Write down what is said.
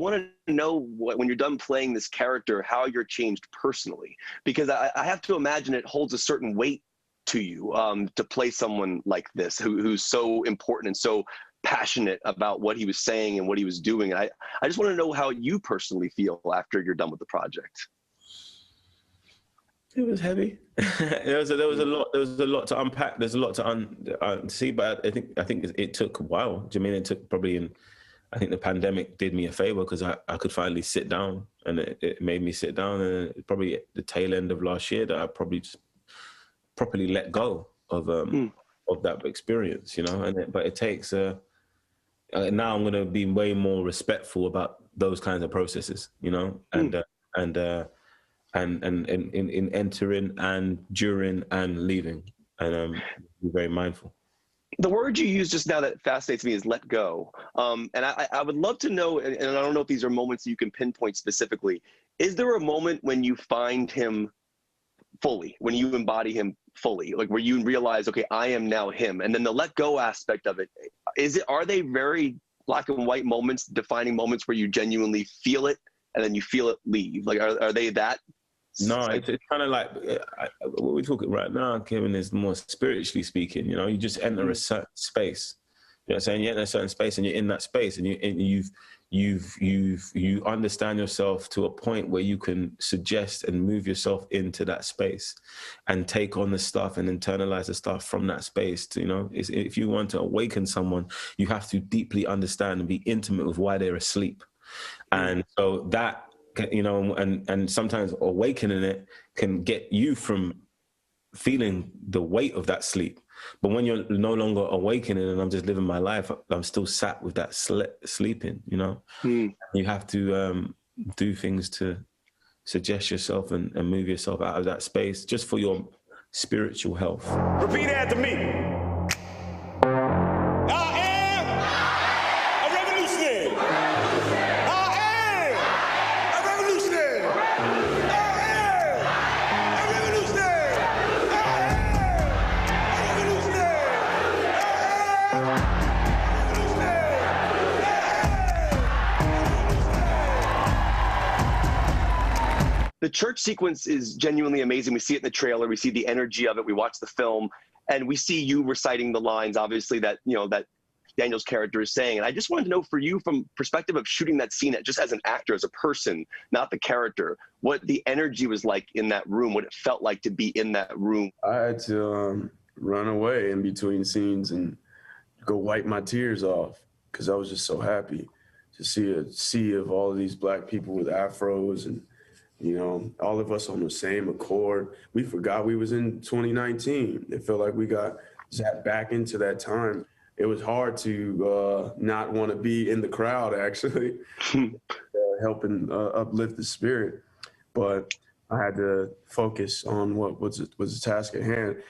want to know when you're done playing this character, how you're changed personally, because I have to imagine it holds a certain weight to you to play someone like this, who's so important and so passionate about what he was saying and what he was doing. And I just want to know how you personally feel after you're done with the project. It was heavy. there was a lot to unpack. There's a lot to see, but I think it took a while. Do you mean it took probably I think the pandemic did me a favor because I could finally sit down, and it made me sit down. And probably at the tail end of last year that I probably just properly let go of that experience, you know. But it takes now I'm going to be way more respectful about those kinds of processes, you know, and in entering and during and leaving, and be very mindful. The word you used just now that fascinates me is let go. And I would love to know, and I don't know if these are moments you can pinpoint specifically, is there a moment when you find him fully, when you embody him fully, like where you realize, okay, I am now him? And then the let go aspect of it, are they very black and white moments, defining moments where you genuinely feel it and then you feel it leave? Like, are they that? No, it's kind of like what we're talking right now, Kevin, is more spiritually speaking. You know, you just enter a certain space. You know what I'm saying? You enter a certain space, and you're in that space, and you understand yourself to a point where you can suggest and move yourself into that space, and take on the stuff and internalize the stuff from that space. You know, if you want to awaken someone, you have to deeply understand and be intimate with why they're asleep, and so that. You know, and sometimes awakening it can get you from feeling the weight of that sleep. But when you're no longer awakening and I'm just living my life, I'm still sat with that sleeping, you know. You have to do things to suggest yourself and move yourself out of that space just for your spiritual health. Repeat after me. The church sequence is genuinely amazing. We see it in the trailer. We see the energy of it. We watch the film, and we see you reciting the lines, obviously, that, you know, that Daniel's character is saying. And I just wanted to know, for you, from perspective of shooting that scene, just as an actor, as a person, not the character, what the energy was like in that room, what it felt like to be in that room. I had to run away in between scenes and go wipe my tears off because I was just so happy to see a sea of all of these black people with afros and, you know, all of us on the same accord. We forgot we was in 2019. It felt like we got zapped back into that time. It was hard to not want to be in the crowd, actually, helping uplift the spirit. But I had to focus on what was the task at hand.